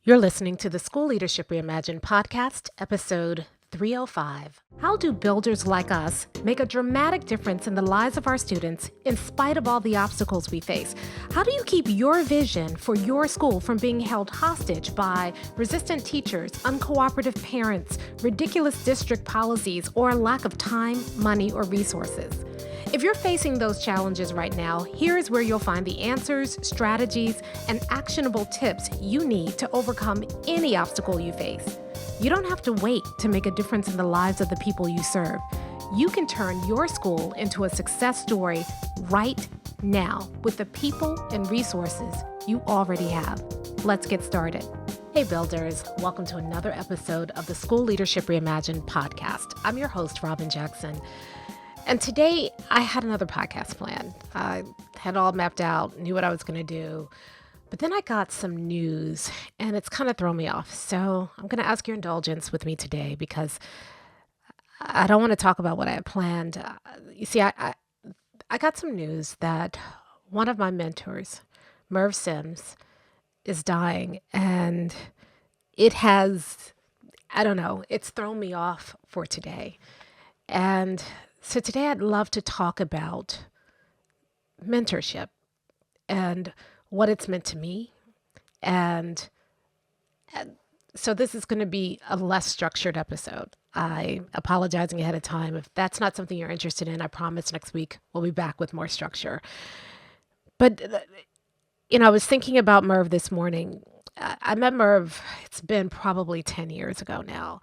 You're listening to the School Leadership Reimagined podcast, episode 305. How do builders like us make a dramatic difference in the lives of our students in spite of all the obstacles we face? How do you keep your vision for your school from being held hostage by resistant teachers, uncooperative parents, ridiculous district policies, or a lack of time, money, or resources? If you're facing those challenges right now, here's where you'll find the answers, strategies, and actionable tips you need to overcome any obstacle you face. You don't have to wait to make a difference in the lives of the people you serve. You can turn your school into a success story right now with the people and resources you already have. Let's get started. Hey builders, welcome to another episode of the School Leadership Reimagined podcast. I'm your host, Robin Jackson. And today I had another podcast plan. I had all mapped out, knew what I was going to do. But then I got some news and it's kind of thrown me off. So I'm going to ask your indulgence with me today because I don't want to talk about what I had planned. You see, I got some news that one of my mentors, Merv Sims, is dying. And it has, it's thrown me off for today. And so today I'd love to talk about mentorship and what it's meant to me. And so this is going to be a less structured episode. I'm apologizing ahead of time. If that's not something you're interested in, I promise next week we'll be back with more structure. But, I was thinking about Merv this morning. I met Merv, it's been probably 10 years ago now.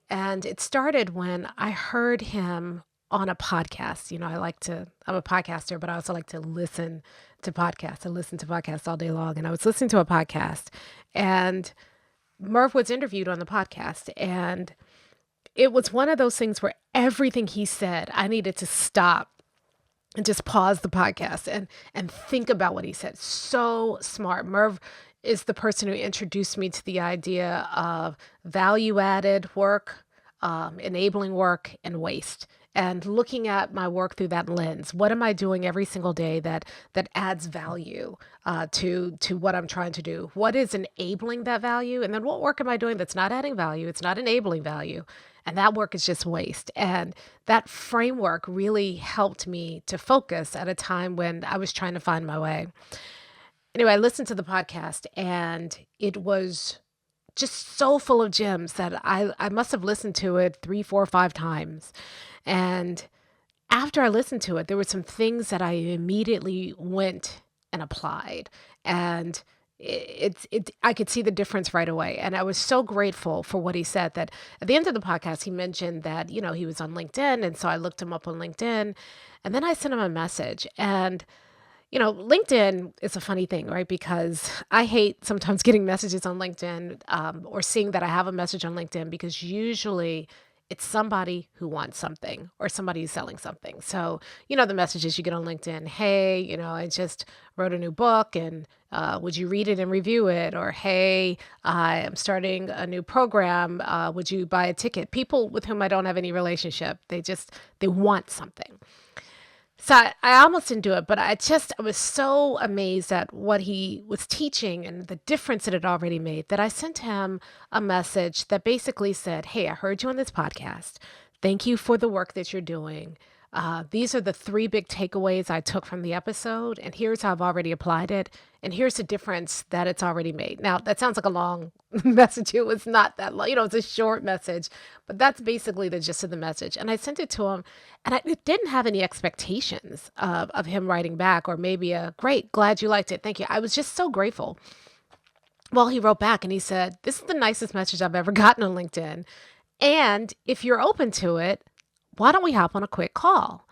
And it started when I heard him on a podcast. I'm a podcaster, but I also like to listen to podcasts. I listen to podcasts all day long. And I was listening to a podcast and Merv was interviewed on the podcast. And it was one of those things where everything he said, I needed to stop and just pause the podcast and think about what he said. So smart. Merv is the person who introduced me to the idea of value-added work, enabling work, and waste. And looking at my work through that lens, what am I doing every single day that adds value to what I'm trying to do? What is enabling that value? And then what work am I doing that's not adding value? It's not enabling value. And that work is just waste. And that framework really helped me to focus at a time when I was trying to find my way. Anyway, I listened to the podcast and it was just so full of gems that I must have listened to it 3, 4, 5 times. And after I listened to it, there were some things that I immediately went and applied. And I could see the difference right away. And I was so grateful for what he said that at the end of the podcast, he mentioned that, he was on LinkedIn. And so I looked him up on LinkedIn and then I sent him a message. And LinkedIn is a funny thing, right? Because I hate sometimes getting messages on LinkedIn or seeing that I have a message on LinkedIn because usually it's somebody who wants something or somebody who's selling something. So, the messages you get on LinkedIn, hey, I just wrote a new book and would you read it and review it? Or, hey, I am starting a new program. Would you buy a ticket? People with whom I don't have any relationship, they want something. So I almost didn't do it, but I was so amazed at what he was teaching and the difference it had already made that I sent him a message that basically said, hey, I heard you on this podcast. Thank you for the work that you're doing. These are the 3 big takeaways I took from the episode, and here's how I've already applied it, and here's the difference that it's already made. Now, that sounds like a long message. It was not that long. It's a short message, but that's basically the gist of the message. And I sent it to him, and it didn't have any expectations of him writing back or maybe a, great, glad you liked it. Thank you. I was just so grateful. Well, he wrote back and he said, this is the nicest message I've ever gotten on LinkedIn. And if you're open to it, why don't we hop on a quick call?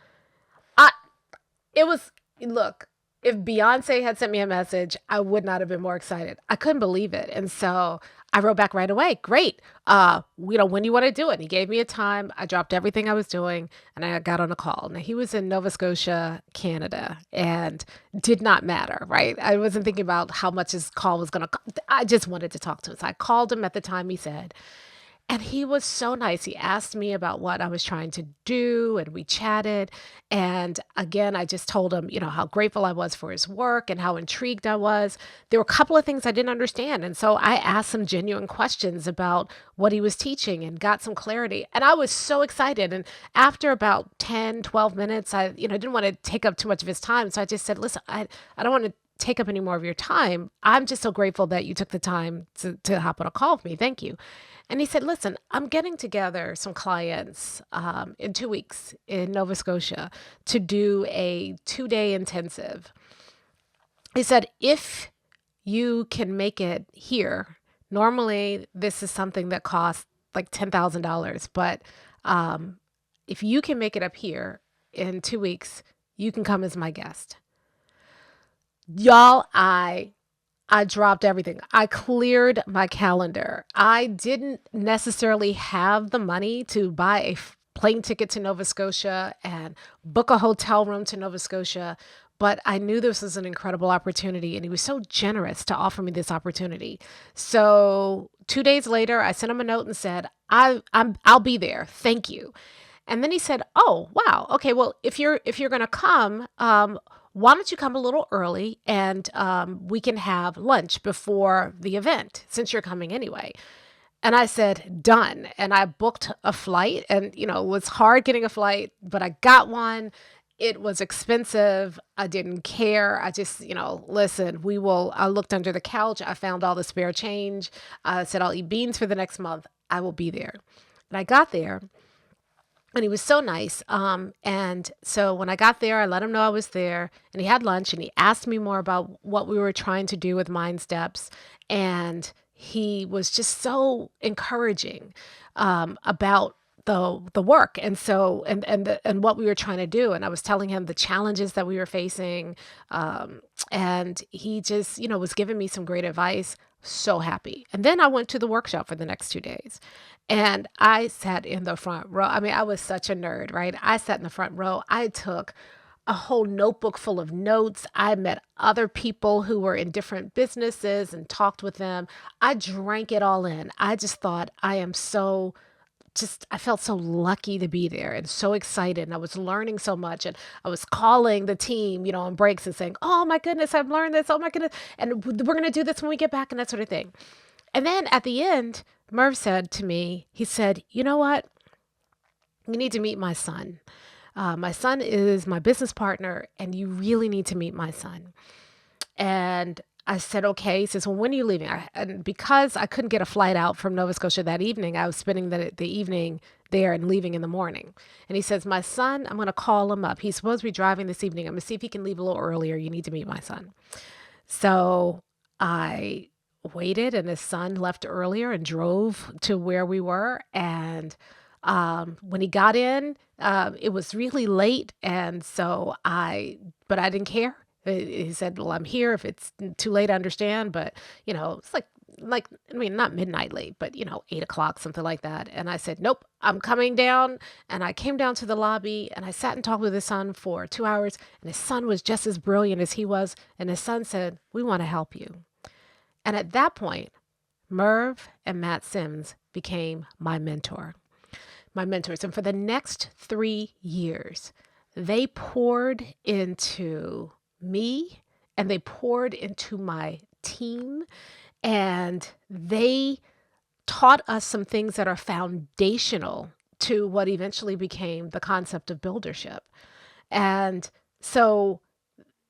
Look, if Beyonce had sent me a message, I would not have been more excited. I couldn't believe it. And so I wrote back right away. Great. When do you want to do it? And he gave me a time. I dropped everything I was doing and I got on a call. Now he was in Nova Scotia, Canada, and did not matter, right? I wasn't thinking about how much his call was going to cost. I just wanted to talk to him. So I called him at the time he said. And he was so nice. He asked me about what I was trying to do, and we chatted. And again, I just told him, how grateful I was for his work and how intrigued I was. There were a couple of things I didn't understand. And so I asked some genuine questions about what he was teaching and got some clarity. And I was so excited. And after about 10, 12 minutes, I, didn't want to take up too much of his time. So I just said, listen, I don't want to take up any more of your time. I'm just so grateful that you took the time to hop on a call with me. Thank you. And he said, listen, I'm getting together some clients in 2 weeks in Nova Scotia to do a 2-day intensive. He said, if you can make it here, normally this is something that costs like $10,000. But if you can make it up here in 2 weeks, you can come as my guest. Y'all, I dropped everything. I cleared my calendar. I didn't necessarily have the money to buy a plane ticket to Nova Scotia and book a hotel room to Nova Scotia, but I knew this was an incredible opportunity, and he was so generous to offer me this opportunity. So 2 days later, I sent him a note and said, I'll be there. Thank you. And then he said, "Oh, wow. Okay, well, if you're going to come, why don't you come a little early and we can have lunch before the event since you're coming anyway." And I said, done. And I booked a flight, and, it was hard getting a flight, but I got one. It was expensive. I didn't care. I just, listen, I looked under the couch. I found all the spare change. I said, I'll eat beans for the next month. I will be there. And I got there. And he was so nice. And so when I got there, I let him know I was there, and he had lunch, and he asked me more about what we were trying to do with Mind Steps. And he was just so encouraging about the work, and so and what we were trying to do. And I was telling him the challenges that we were facing, and he just was giving me some great advice. So happy. And then I went to the workshop for the next 2 days, and I sat in the front row. I mean, I was such a nerd, right? I sat in the front row. I took a whole notebook full of notes. I met other people who were in different businesses and talked with them. I drank it all in. I just thought, I felt so lucky to be there and so excited. And I was learning so much. And I was calling the team, on breaks and saying, "Oh my goodness, I've learned this. Oh my goodness. And we're going to do this when we get back," and that sort of thing. And then at the end, Merv said to me, he said, "You know what? You need to meet my son. My son is my business partner, and you really need to meet my son." And I said, "Okay." He says, "Well, when are you leaving?" And because I couldn't get a flight out from Nova Scotia that evening, I was spending the evening there and leaving in the morning. And he says, "My son, I'm going to call him up. He's supposed to be driving this evening. I'm going to see if he can leave a little earlier. You need to meet my son." So I waited, and his son left earlier and drove to where we were. And when he got in, it was really late. And so but I didn't care. He said, "Well, I'm here. If it's too late, I understand." But, it's I mean, not midnight late, but, 8 o'clock, something like that. And I said, "Nope, I'm coming down." And I came down to the lobby, and I sat and talked with his son for 2 hours. And his son was just as brilliant as he was. And his son said, "We want to help you." And at that point, Merv and Matt Sims became my mentors. And for the next 3 years, they poured into me, and they poured into my team, and they taught us some things that are foundational to what eventually became the concept of buildership. And so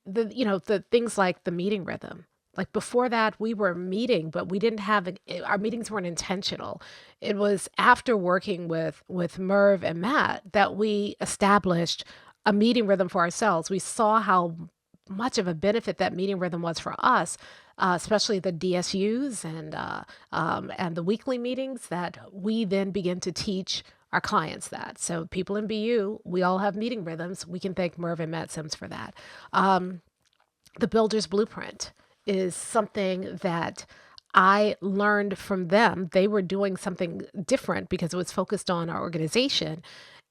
the things like the meeting rhythm. Like before that, we were meeting, but we didn't have our meetings weren't intentional. It was after working with Merv and Matt that we established a meeting rhythm for ourselves. We saw how much of a benefit that meeting rhythm was for us, especially the DSUs and the weekly meetings that we then begin to teach our clients that. So people in BU, we all have meeting rhythms. We can thank Merv and Matt Sims for that. The Builder's Blueprint is something that I learned from them. They were doing something different because it was focused on our organization.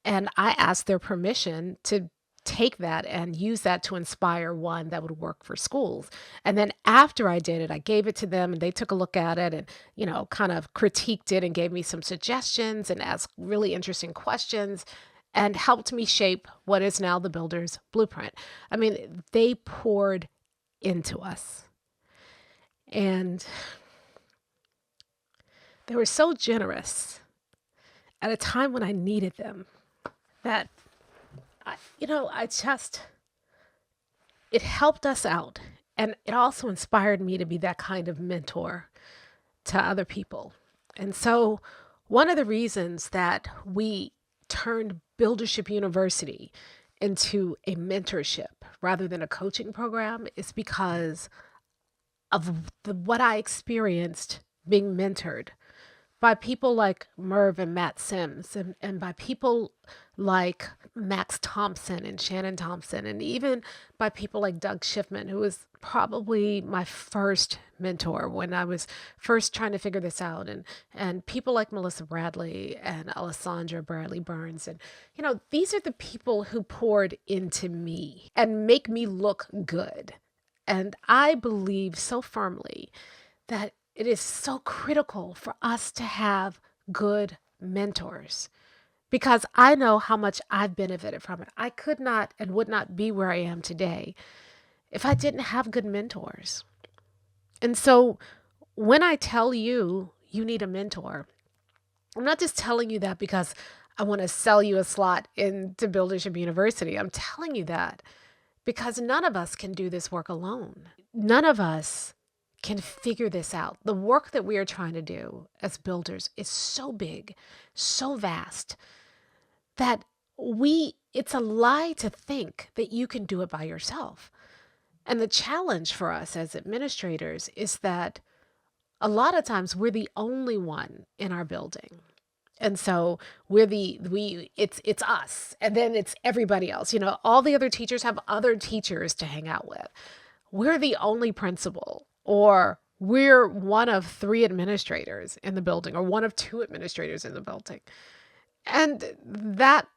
And I asked their permission to take that and use that to inspire one that would work for schools. And then after I did it, I gave it to them and they took a look at it and, kind of critiqued it and gave me some suggestions and asked really interesting questions and helped me shape what is now the Builder's Blueprint. I mean, they poured into us and they were so generous at a time when I needed them that it helped us out. And it also inspired me to be that kind of mentor to other people. And so one of the reasons that we turned Buildership University into a mentorship rather than a coaching program is because of what I experienced being mentored by people like Merv and Matt Sims and by people like Max Thompson and Shannon Thompson, and even by people like Doug Schiffman, who was probably my first mentor when I was first trying to figure this out, and people like Melissa Bradley and Alessandra Bradley Burns. And, these are the people who poured into me and make me look good. And I believe so firmly that it is so critical for us to have good mentors because I know how much I've benefited from it. I could not and would not be where I am today if I didn't have good mentors. And so when I tell you, you need a mentor, I'm not just telling you that because I want to sell you a slot into Buildership University. I'm telling you that because none of us can do this work alone. None of us can figure this out. The work that we are trying to do as builders is so big, so vast, that it's a lie to think that you can do it by yourself. And the challenge for us as administrators is that a lot of times we're the only one in our building. And so it's us, and then it's everybody else. All the other teachers have other teachers to hang out with. We're the only principal, or we're one of 3 administrators in the building, or one of 2 administrators in the building. And that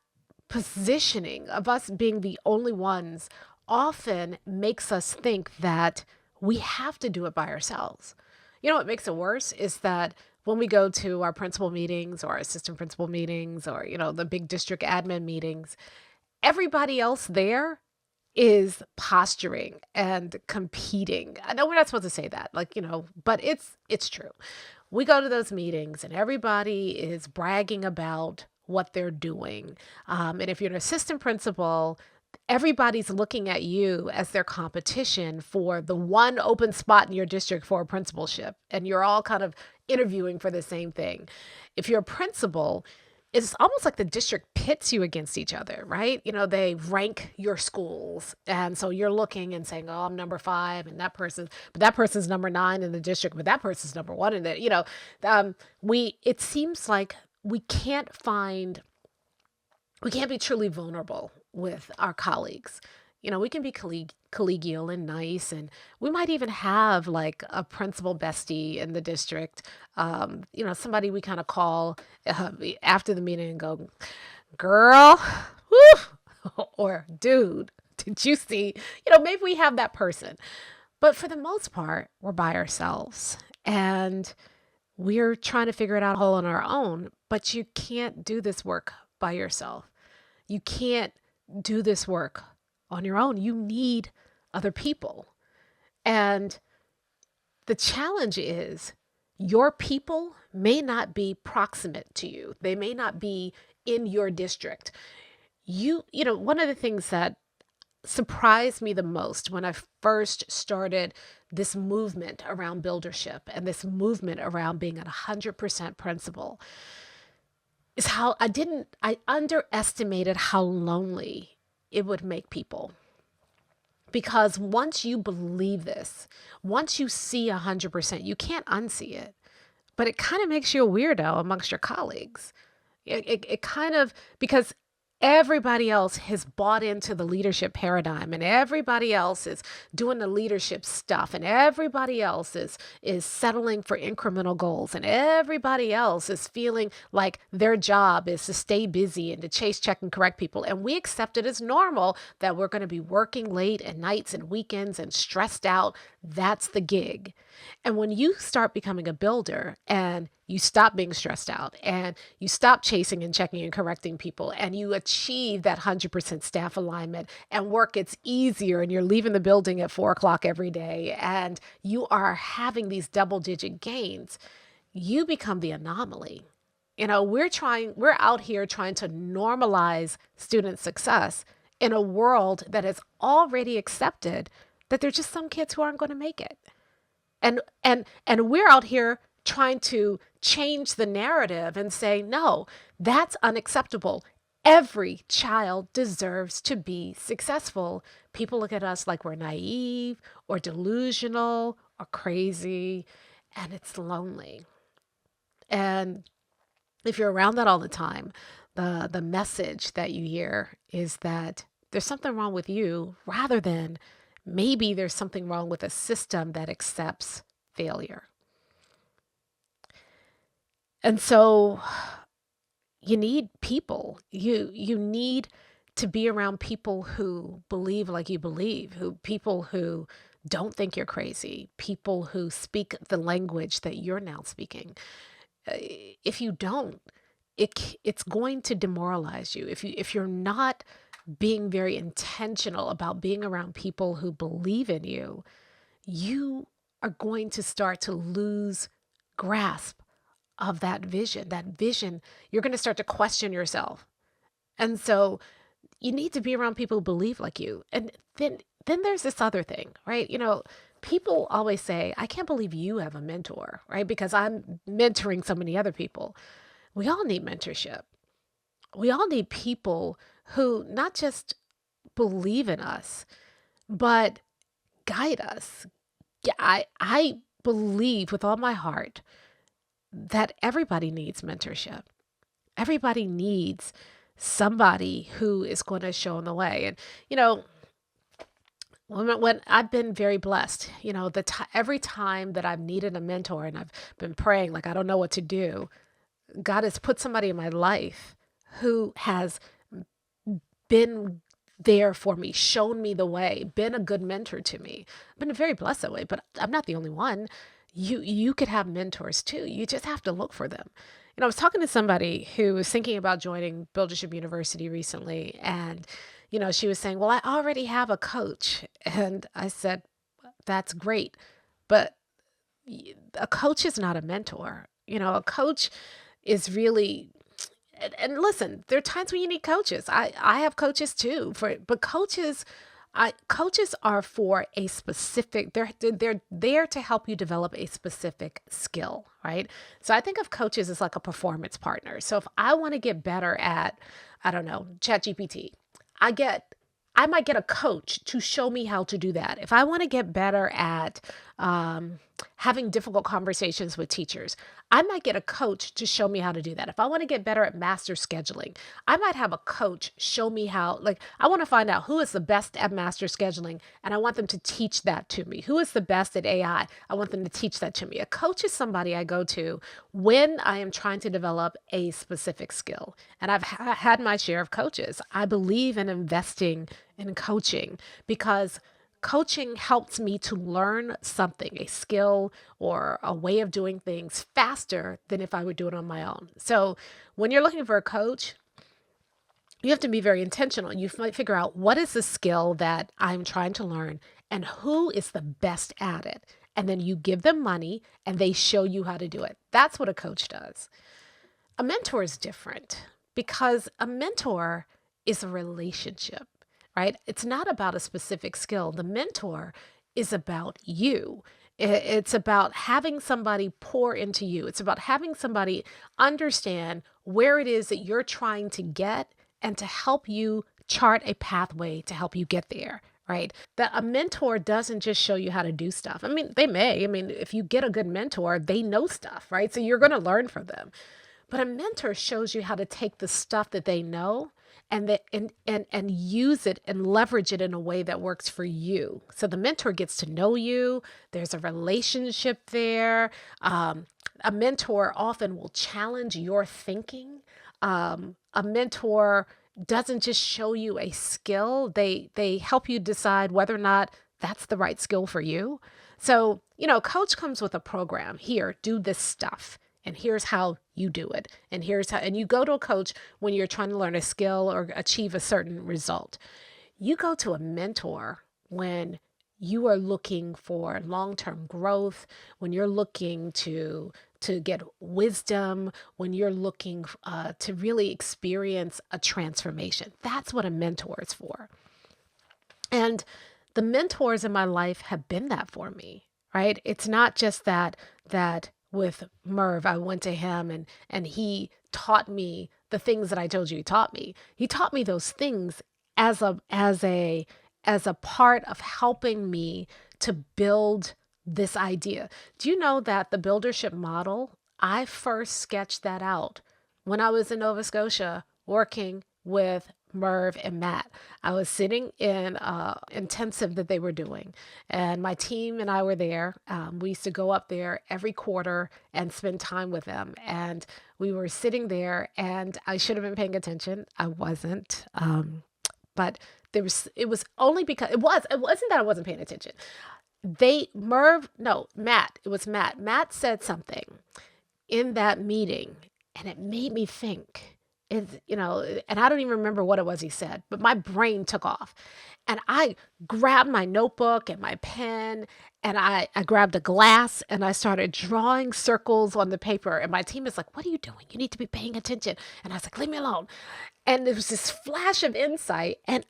positioning of us being the only ones often makes us think that we have to do it by ourselves. What makes it worse is that when we go to our principal meetings or our assistant principal meetings or, the big district admin meetings, everybody else there is posturing and competing. I know we're not supposed to say that, but it's true. We go to those meetings and everybody is bragging about what they're doing. And if you're an assistant principal, everybody's looking at you as their competition for the one open spot in your district for a principalship. And you're all kind of interviewing for the same thing. If you're a principal, it's almost like the district pits you against each other, right? They rank your schools. And so you're looking and saying, oh, I'm number 5 and that person's number 9 in the district, but that person's number 1 in it. It seems like we can't be truly vulnerable with our colleagues. We can be collegial and nice, and we might even have like a principal bestie in the district, somebody we kind of call after the meeting and go, girl, whew, or dude, did you see? Maybe we have that person. But for the most part, we're by ourselves, and we're trying to figure it out all on our own, but you can't do this work by yourself. You can't do this work on your own. You need other people. And the challenge is your people may not be proximate to you. They may not be in your district. One of the things that surprised me the most when I first started this movement around buildership and this movement around being at 100% principal is how I underestimated how lonely it would make people. Because once you believe this, once you see 100%, you can't unsee it. But it kind of makes you a weirdo amongst your colleagues. It kind of, because Everybody else has bought into the leadership paradigm, and everybody else is doing the leadership stuff, and everybody else is settling for incremental goals, and everybody else is feeling like their job is to stay busy and to chase, check, and correct people. And we accept it as normal that we're going to be working late at nights and weekends and stressed out. That's the gig. And when you start becoming a builder and you stop being stressed out and you stop chasing and checking and correcting people and you achieve that 100% staff alignment and work gets easier and you're leaving the building at 4 o'clock every day and you are having these double digit gains, you become the anomaly. We're out here trying to normalize student success in a world that has already accepted that there's just some kids who aren't going to make it. And we're out here trying to change the narrative and say, no, that's unacceptable. Every child deserves to be successful. People look at us like we're naive or delusional or crazy, and it's lonely. And if you're around that all the time, the message that you hear is that there's something wrong with you rather than maybe there's something wrong with a system that accepts failure. And so you need people. You need to be around people who believe like you believe, people who don't think you're crazy, people who speak the language that you're now speaking. If you don't, it's going to demoralize you. If you're not being very intentional about being around people who believe in you, you are going to start to lose grasp of that vision. That vision, you're going to start to question yourself. And so you need to be around people who believe like you. And then there's this other thing, right? People always say, I can't believe you have a mentor, right? Because I'm mentoring so many other people. We all need mentorship. We all need people who not just believe in us, but guide us. Yeah, I believe with all my heart that everybody needs mentorship. Everybody needs somebody who is going to show them the way. And, when I've been very blessed, every time that I've needed a mentor and I've been praying, like, I don't know what to do, God has put somebody in my life who has been there for me, shown me the way, been a good mentor to me. I've been very blessed that way, but I'm not the only one. You could have mentors too. You just have to look for them. I was talking to somebody who was thinking about joining Buildership University recently, and she was saying, well, I already have a coach. And I said, that's great, but a coach is not a mentor. A coach is really, and listen, there are times when you need coaches. I have coaches too, but coaches are for a specific, they're there to help you develop a specific skill, right? So I think of coaches as like a performance partner. So if I want to get better at, I don't know, ChatGPT, I might get a coach to show me how to do that. If I want to get better at having difficult conversations with teachers, I might get a coach to show me how to do that. If I want to get better at master scheduling, I might have a coach show me how, I want to find out who is the best at master scheduling, and I want them to teach that to me. Who is the best at AI? I want them to teach that to me. A coach is somebody I go to when I am trying to develop a specific skill. And I've had my share of coaches. I believe in investing in coaching because coaching helps me to learn something, a skill or a way of doing things faster than if I would do it on my own. So when you're looking for a coach, you have to be very intentional. You might figure out what is the skill that I'm trying to learn and who is the best at it. And then you give them money and they show you how to do it. That's what a coach does. A mentor is different because a mentor is a relationship. Right? It's not about a specific skill. The mentor is about you. It's about having somebody pour into you. It's about having somebody understand where it is that you're trying to get and to help you chart a pathway to help you get there. Right? That a mentor doesn't just show you how to do stuff. I mean, they may. I mean, if you get a good mentor, they know stuff, right? So you're going to learn from them. But a mentor shows you how to take the stuff that they know and use it and leverage it in a way that works for you. So the mentor gets to know you. There's a relationship there. A mentor often will challenge your thinking. A mentor doesn't just show you a skill. They help you decide whether or not that's the right skill for you. So, coach comes with a program. Here, do this stuff. And here's how you do it. And you go to a coach when you're trying to learn a skill or achieve a certain result. You go to a mentor when you are looking for long-term growth, when you're looking to get wisdom, when you're looking to really experience a transformation. That's what a mentor is for. And the mentors in my life have been that for me, right? It's not just that with Merv, I went to him and he taught me the things that I told you he taught me. He taught me those things as a part of helping me to build this idea. Do you know that the buildership model, I first sketched that out when I was in Nova Scotia working with Merv and Matt. I was sitting in intensive that they were doing, and my team and I were there. We used to go up there every quarter and spend time with them. And we were sitting there, and I should have been paying attention. I wasn't, but it was only because it wasn't that I wasn't paying attention. Matt, it was Matt. Matt said something in that meeting, and it made me think. And I don't even remember what it was he said, but my brain took off. And I grabbed my notebook and my pen, and I grabbed a glass, and I started drawing circles on the paper. And my team is like, "What are you doing? You need to be paying attention." And I was like, "Leave me alone." And there was this flash of insight. And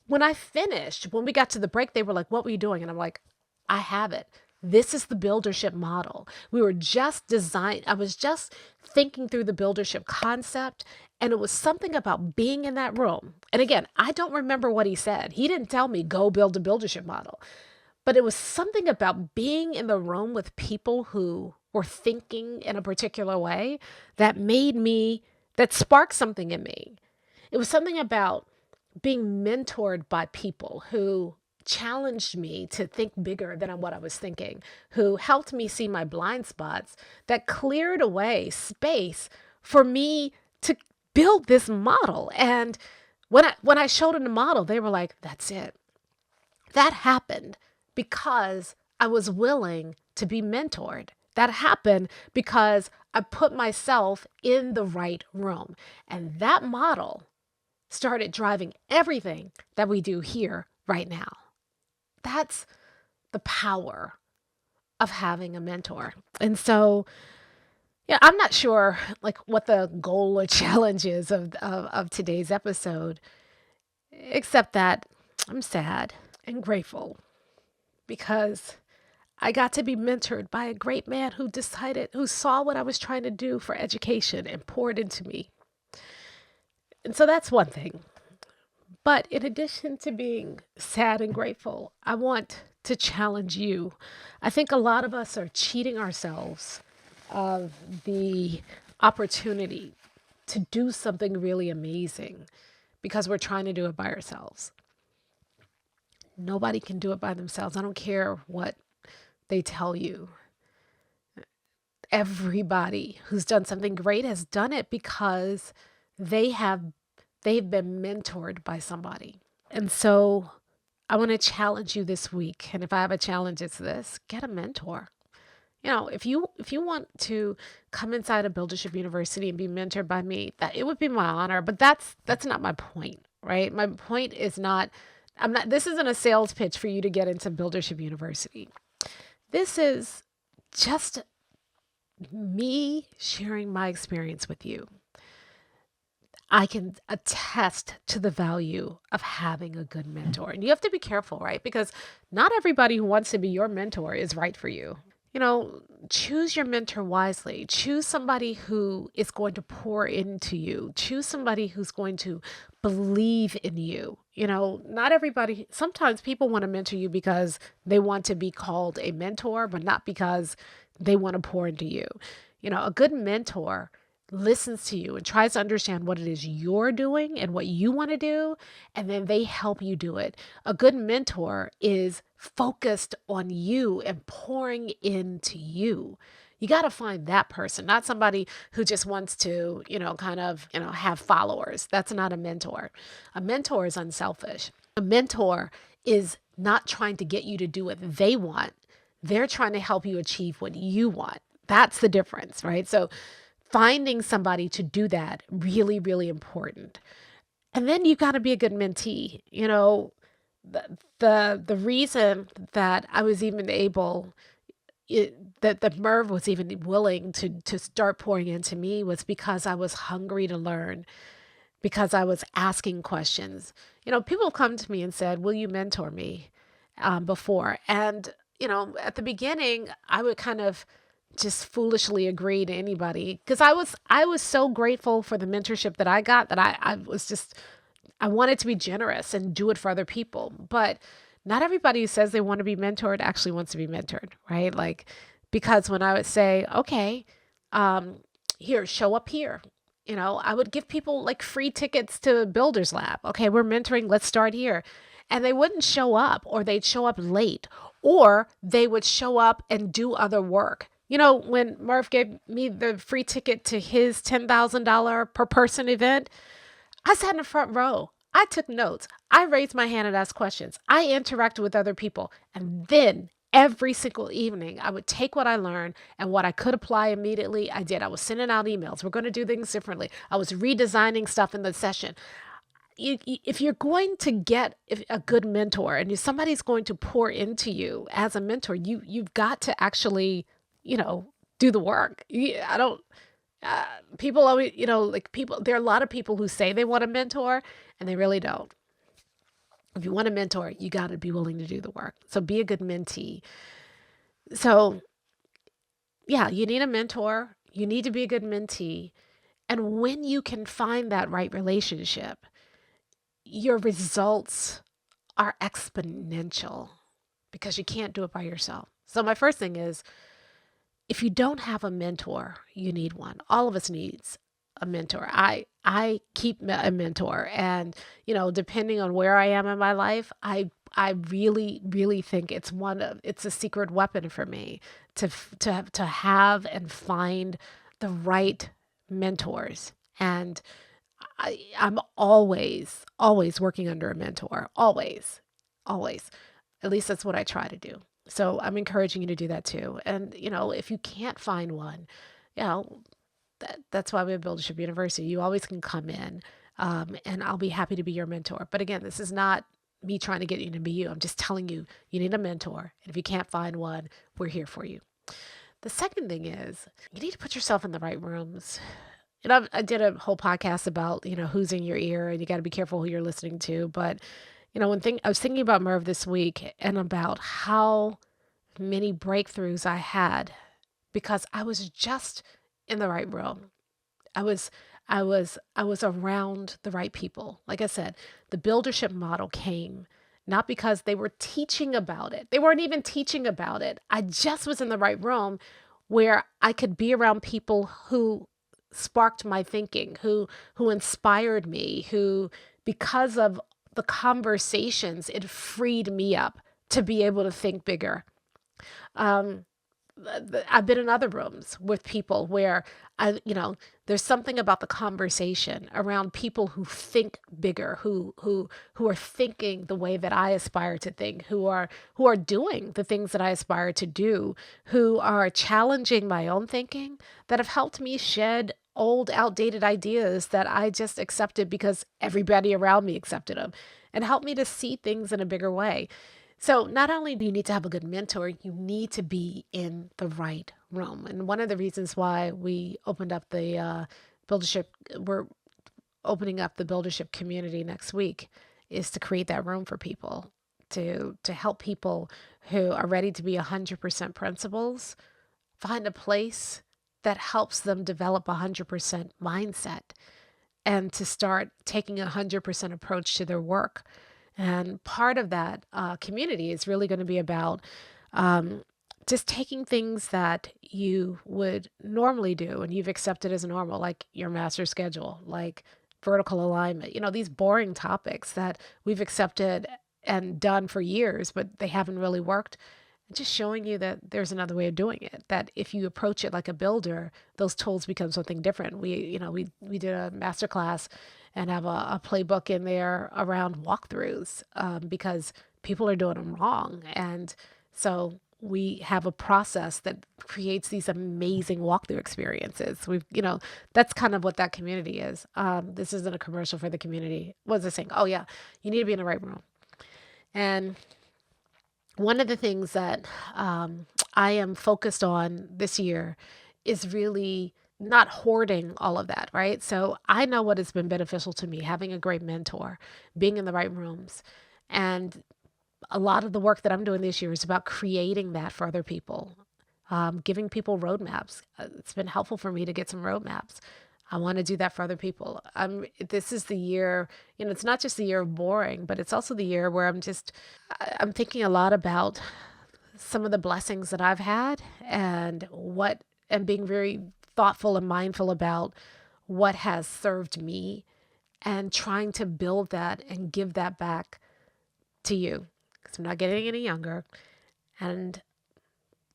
when I finished, when we got to the break, they were like, "What were you doing?" And I'm like, "I have it. This is the buildership model." I was just thinking through the buildership concept, and it was something about being in that room. And again, I don't remember what he said. He didn't tell me, go build a buildership model. But it was something about being in the room with people who were thinking in a particular way that sparked something in me. It was something about being mentored by people who challenged me to think bigger than what I was thinking, who helped me see my blind spots, that cleared away space for me to build this model. And when I showed them the model, they were like, "That's it." That happened because I was willing to be mentored. That happened because I put myself in the right room. And that model started driving everything that we do here right now. That's the power of having a mentor. And so, I'm not sure what the goal or challenge is of today's episode, except that I'm sad and grateful because I got to be mentored by a great man who saw what I was trying to do for education and poured into me. And so that's one thing. But in addition to being sad and grateful, I want to challenge you. I think a lot of us are cheating ourselves of the opportunity to do something really amazing because we're trying to do it by ourselves. Nobody can do it by themselves. I don't care what they tell you. Everybody who's done something great has done it because they've been mentored by somebody. And so I want to challenge you this week. And if I have a challenge, it's this: get a mentor. If you want to come inside of Buildership University and be mentored by me, that it would be my honor. But that's not my point, right? My point is this isn't a sales pitch for you to get into Buildership University. This is just me sharing my experience with you. I can attest to the value of having a good mentor. And you have to be careful, right? Because not everybody who wants to be your mentor is right for you. Choose your mentor wisely. Choose somebody who is going to pour into you. Choose somebody who's going to believe in you. Not everybody, sometimes people want to mentor you because they want to be called a mentor, but not because they want to pour into you. A good mentor listens to you and tries to understand what it is you're doing and what you want to do, and then they help you do it. A good mentor is focused on you and pouring into you. You got to find that person, not somebody who just wants to, have followers. That's not a mentor. A mentor is unselfish. A mentor is not trying to get you to do what they want. They're trying to help you achieve what you want. That's the difference, right? So finding somebody to do that, really, really important. And then you got to be a good mentee. The reason that I was even able, that Merv was even willing to start pouring into me was because I was hungry to learn, because I was asking questions. People come to me and said, "Will you mentor me?" Before. And, at the beginning, I would kind of just foolishly agree to anybody because I was so grateful for the mentorship that I got that I wanted to be generous and do it for other people. But not everybody who says they want to be mentored actually wants to be mentored, right? Like, because when I would say, okay, here, show up here. I would give people like free tickets to Builders Lab. Okay, we're mentoring. Let's start here. And they wouldn't show up, or they'd show up late, or they would show up and do other work. When Murph gave me the free ticket to his $10,000 per person event, I sat in the front row. I took notes. I raised my hand and asked questions. I interacted with other people. And then every single evening, I would take what I learned and what I could apply immediately. I did. I was sending out emails. We're going to do things differently. I was redesigning stuff in the session. If you're going to get a good mentor and somebody's going to pour into you as a mentor, you've got to actually, do the work. I don't, people always, like people, there are a lot of people who say they want a mentor and they really don't. If you want a mentor, you got to be willing to do the work. So be a good mentee. So yeah, you need a mentor. You need to be a good mentee. And when you can find that right relationship, your results are exponential because you can't do it by yourself. So my first thing is, if you don't have a mentor, you need one. All of us needs a mentor. I keep a mentor, and depending on where I am in my life, I really, really think it's a secret weapon for me to have and find the right mentors. And I'm always working under a mentor. Always, always. At least that's what I try to do. So I'm encouraging you to do that too. And, if you can't find one, that's why we have Buildership University. You always can come in, and I'll be happy to be your mentor. But again, this is not me trying to get you to be you. I'm just telling you, you need a mentor. And if you can't find one, we're here for you. The second thing is you need to put yourself in the right rooms. I did a whole podcast about, who's in your ear, and you got to be careful who you're listening to. But, I was thinking about Merv this week and about how many breakthroughs I had because I was just in the right room. I was around the right people. Like I said, the buildership model came not because they were teaching about it. They weren't even teaching about it. I just was in the right room where I could be around people who sparked my thinking, who inspired me, who, because of the conversations, it freed me up to be able to think bigger. Um, I've been in other rooms with people where there's something about the conversation around people who think bigger, who are thinking the way that I aspire to think, who are doing the things that I aspire to do, who are challenging my own thinking, that have helped me shed old, outdated ideas that I just accepted because everybody around me accepted them, and helped me to see things in a bigger way. So not only do you need to have a good mentor, you need to be in the right room. And one of the reasons why we opened up the buildership, we're opening up the buildership community next week, is to create that room for people, to help people who are ready to be 100% principals find a place that helps them develop 100% mindset and to start taking 100% approach to their work. And part of that community is really going to be about just taking things that you would normally do and you've accepted as normal, like your master schedule, like vertical alignment, these boring topics that we've accepted and done for years, but they haven't really worked. Just showing you that there's another way of doing it, that if you approach it like a builder, those tools become something different. We did a master class and have a playbook in there around walkthroughs because people are doing them wrong. And so we have a process that creates these amazing walkthrough experiences. That's kind of what that community is. This isn't a commercial for the community. What was I saying? Oh yeah, you need to be in the right room. And one of the things that I am focused on this year is really not hoarding all of that, right? So I know what has been beneficial to me, having a great mentor, being in the right rooms. And a lot of the work that I'm doing this year is about creating that for other people, giving people roadmaps. It's been helpful for me to get some roadmaps. I want to do that for other people. This is the year, it's not just the year of boring, but it's also the year where I'm thinking a lot about some of the blessings that I've had and being very thoughtful and mindful about what has served me and trying to build that and give that back to you. Because I'm not getting any younger. And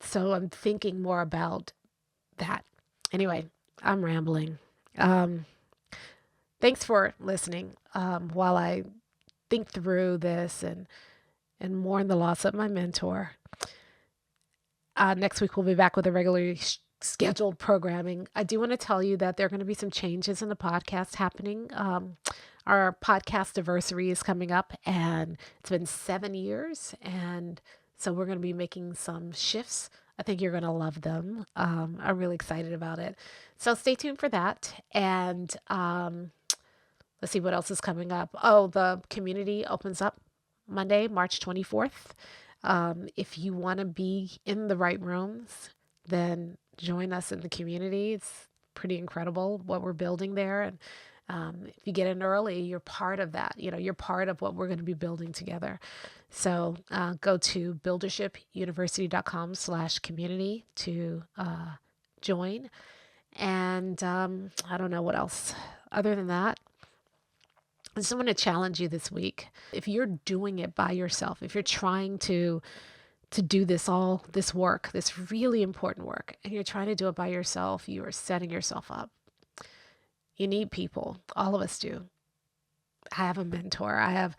so I'm thinking more about that. Anyway, I'm rambling. Thanks for listening while I think through this and mourn the loss of my mentor. Next week, we'll be back with a regularly scheduled programming. I do want to tell you that there are going to be some changes in the podcast happening. Our podcast anniversary is coming up, and it's been 7 years. And so we're going to be making some shifts. I think you're going to love them. I'm really excited about it. So stay tuned for that. And let's see what else is coming up. Oh, the community opens up Monday, March 24th. If you want to be in the right rooms, then join us in the community. It's pretty incredible what we're building there. And if you get in early, you're part of that. You're part of what we're going to be building together. So go to buildershipuniversity.com/community to join. And I don't know what else. Other than that, I just want to challenge you this week. If you're doing it by yourself, if you're trying to do this work, this really important work, and you're trying to do it by yourself, you are setting yourself up. You need people. All of us do. I have a mentor. I've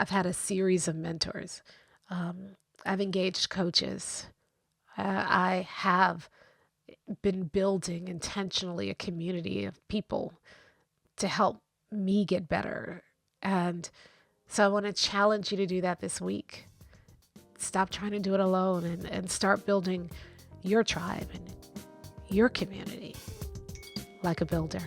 had a series of mentors. I've engaged coaches. I have been building intentionally a community of people to help me get better. And so I want to challenge you to do that this week. Stop trying to do it alone and start building your tribe and your community like a builder.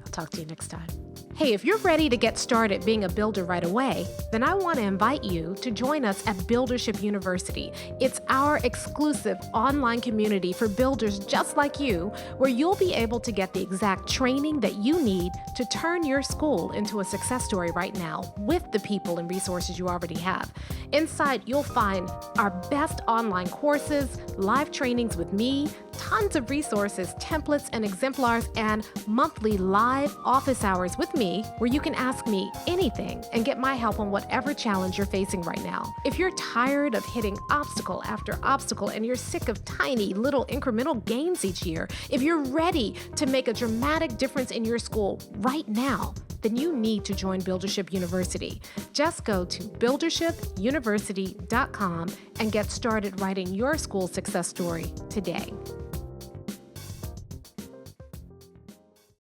I'll talk to you next time. Hey, if you're ready to get started being a builder right away, then I want to invite you to join us at Buildership University. It's our exclusive online community for builders just like you, where you'll be able to get the exact training that you need to turn your school into a success story right now with the people and resources you already have. Inside, you'll find our best online courses, live trainings with me, tons of resources, templates, and exemplars, and monthly live office hours with me where you can ask me anything and get my help on whatever challenge you're facing right now. If you're tired of hitting obstacle after obstacle and you're sick of tiny little incremental gains each year, if you're ready to make a dramatic difference in your school right now, then you need to join Buildership University. Just go to buildershipuniversity.com and get started writing your school success story today.